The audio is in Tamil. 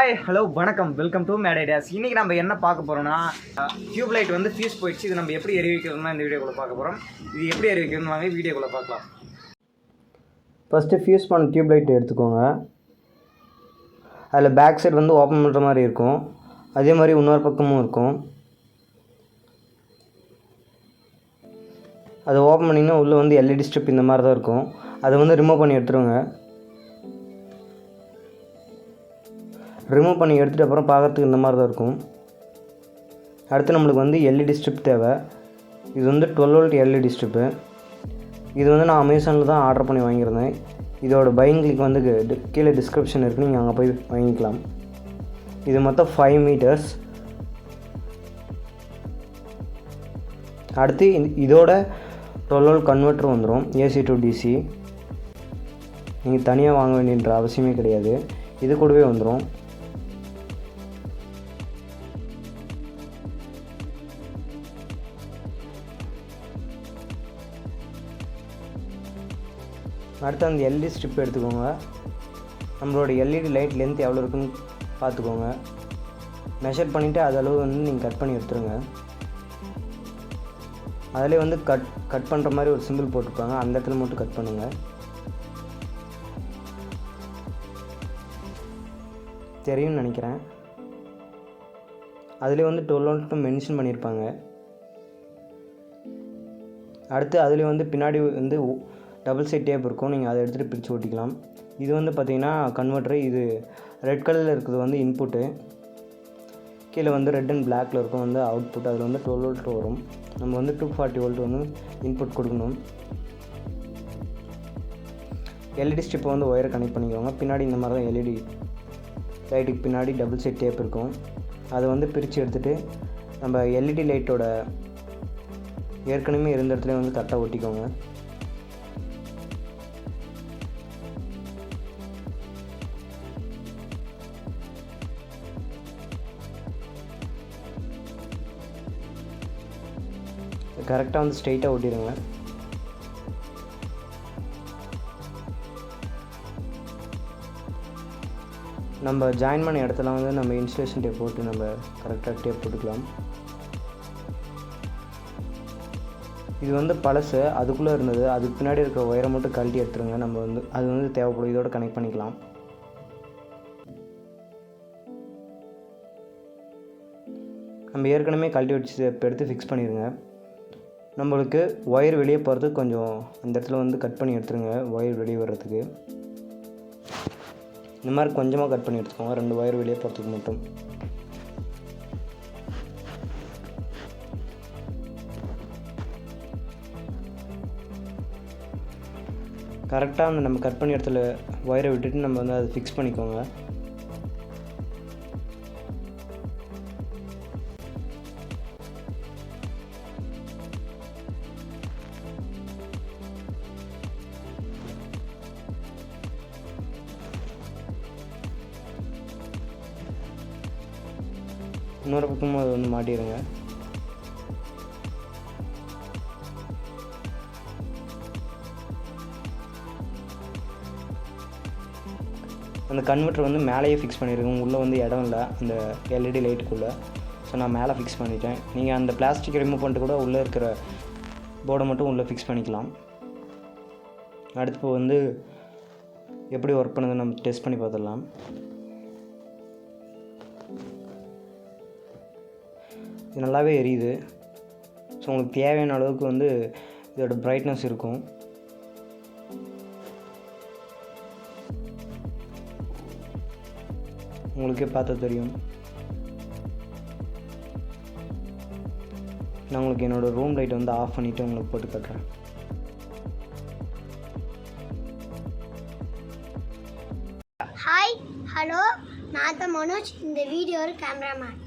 ஹாய் ஹலோ வணக்கம் வெல்கம் டு மேட் ஐடியாஸ். இன்றைக்கி நம்ம என்ன பார்க்க போகிறோம்னா டியூப் லைட் வந்து ஃபியூஸ் போயிடுச்சு. இது நம்ம எப்படி எரிவிக்கிறதுனா இந்த வீடியோக்குள்ளே பார்க்க போகிறோம். இது எப்படி எரிவிக்கிறதுன்னு வாங்க வீடியோக்குள்ளே பார்க்கலாம். ஃபஸ்ட்டு ஃபியூஸ் பண்ண டியூப் லைட் எடுத்துக்கோங்க. அதில் பேக் சைடு வந்து ஓப்பன் பண்ணுற மாதிரி இருக்கும், அதே மாதிரி இன்னொரு பக்கமும் இருக்கும். அதை ஓப்பன் பண்ணிங்கன்னா உள்ளே வந்து எல்இடி ஸ்ட்ரிப் இந்த மாதிரி தான் இருக்கும். அதை வந்து ரிமூவ் பண்ணி எடுத்துருங்க. ரிமூவ் பண்ணி எடுத்துகிட்டு அப்புறம் பார்க்குறதுக்கு இந்த மாதிரி தான் இருக்கும். அடுத்து நம்மளுக்கு வந்து எல்இடி ஸ்ட்ரிப் தேவை. இது வந்து 12 வோல்ட் எல்இடி ஸ்ட்ரிப்பு. இது வந்து நான் அமேசானில் தான் ஆர்டர் பண்ணி வாங்கியிருந்தேன். இதோட பையிங் லிங்க் வந்து கீழே டிஸ்கிரிப்ஷன் இருக்குது, நீங்கள் அங்கே போய் வாங்கிக்கலாம். இது மொத்தம் 5 மீட்டர்ஸ். அடுத்து இதோட 12 வோல்ட் கன்வெர்ட்டர் வந்துடும், ஏசி டு டிசி. நீங்கள் தனியாக வாங்க வேண்டியன்ற அவசியமே கிடையாது, இது கூடவே வந்துடும். அடுத்து அந்த எல்இடி ஸ்ட்ரிப் எடுத்துக்கோங்க. நம்மளோட எல்இடி லைட் லென்த் எவ்வளோ இருக்குன்னு பார்த்துக்கோங்க. மெஷர் பண்ணிவிட்டு அது அளவு வந்து நீங்கள் கட் பண்ணி எடுத்துருங்க. அதிலே வந்து கட் பண்ணுற மாதிரி ஒரு சிம்பிள் போட்டிருப்பாங்க, அந்த இடத்துல மட்டும் கட் பண்ணுங்கள். தெரியும்னு நினைக்கிறேன். அதிலே வந்து 12 வோல்ட் மென்ஷன் பண்ணியிருப்பாங்க. அடுத்து அதில் வந்து பின்னாடி வந்து டபுள் சைட் டேப் இருக்கும், நீங்கள் அதை எடுத்துகிட்டு பிரித்து ஓட்டிக்கலாம். இது வந்து பார்த்திங்கன்னா கன்வெர்ட்டரு. இது ரெட் கலரில் இருக்கிறது வந்து இன்புட்டு, கீழே வந்து ரெட் அண்ட் பிளாக்கில் இருக்கும் வந்து அவுட்புட். அதில் வந்து 12 வோல்ட் வரும். நம்ம வந்து 240 வோல்ட் வந்து இன்புட் கொடுக்கணும். எல்இடி ஸ்ட்ரிப்பை வந்து ஒயரை கனெக்ட் பண்ணிக்கோங்க. பின்னாடி இந்த மாதிரி தான் எல்இடி லைட்டுக்கு பின்னாடி டபுள் சைட் டேப் இருக்கும். அதை வந்து பிரித்து எடுத்துகிட்டு நம்ம எல்இடி லைட்டோட ஏற்கனவே இருந்த இடத்துல வந்து கரெக்டாக ஒட்டிக்கோங்க. கரெக்டாக வந்து ஸ்ட்ரெயிட்டாக ஒட்டிடுங்க. நம்ம ஜாயின் பண்ண இடத்துல வந்து நம்ம இன்சுலேஷன் டேப் போட்டு நம்ம கரெக்டாக டேப் போட்டுக்கலாம். இது வந்து பழசு, அதுக்குள்ளே இருந்தது. அதுக்கு பின்னாடி இருக்கிற ஒயரை மட்டும் கழட்டி எடுத்துருங்க. நம்ம வந்து அது வந்து தேவைப்படும், இதோட கனெக்ட் பண்ணிக்கலாம். நம்ம ஏற்கனவே கழட்டி வச்சு எடுத்து ஃபிக்ஸ் பண்ணிடுங்க. நம்மளுக்கு ஒயர் வெளியே போகிறதுக்கு கொஞ்சம் அந்த இடத்துல வந்து கட் பண்ணி எடுத்துருங்க. ஒயர் வெளியே வர்றதுக்கு இந்த மாதிரி கொஞ்சமாக கட் பண்ணி எடுத்துக்கோங்க, 2 ஒயர் வெளியே போகிறதுக்கு மட்டும். கரெக்டாக அந்த நம்ம கட் பண்ணி இடத்துல ஒயரை விட்டுட்டு நம்ம வந்து அதை ஃபிக்ஸ் பண்ணிக்கோங்க. இன்னொரு பக்கமும் அதை வந்து மாட்டிடுங்க. அந்த கன்வெர்ட்டர் வந்து மேலேயே ஃபிக்ஸ் பண்ணியிருக்கோம், உள்ளே வந்து இடம் இல்லை அந்த எல்இடி லைட்டுக்குள்ளே. ஸோ நான் மேலே ஃபிக்ஸ் பண்ணிட்டேன். நீங்கள் அந்த பிளாஸ்டிக் ரிமூவ் பண்ணிட்டு கூட உள்ளே இருக்கிற போர்டை மட்டும் உள்ளே ஃபிக்ஸ் பண்ணிக்கலாம். அடுத்து வந்து எப்படி ஒர்க் பண்ணுதுன்னு நம்ம டெஸ்ட் பண்ணி பார்த்துடலாம். இது நல்லாவே எரியுது. ஸோ உங்களுக்கு தேவையான அளவுக்கு வந்து இதோட பிரைட்னஸ் இருக்கும். உங்களுக்கே பார்த்தா தெரியும். நான் உங்களுக்கு என்னோடய ரூம் லைட்டை வந்து ஆஃப் பண்ணிவிட்டு உங்களுக்கு போட்டு காட்டுறேன். ஹாய் ஹலோ, நான் தான் மனோஜ், இந்த வீடியோ கேமராமேன்.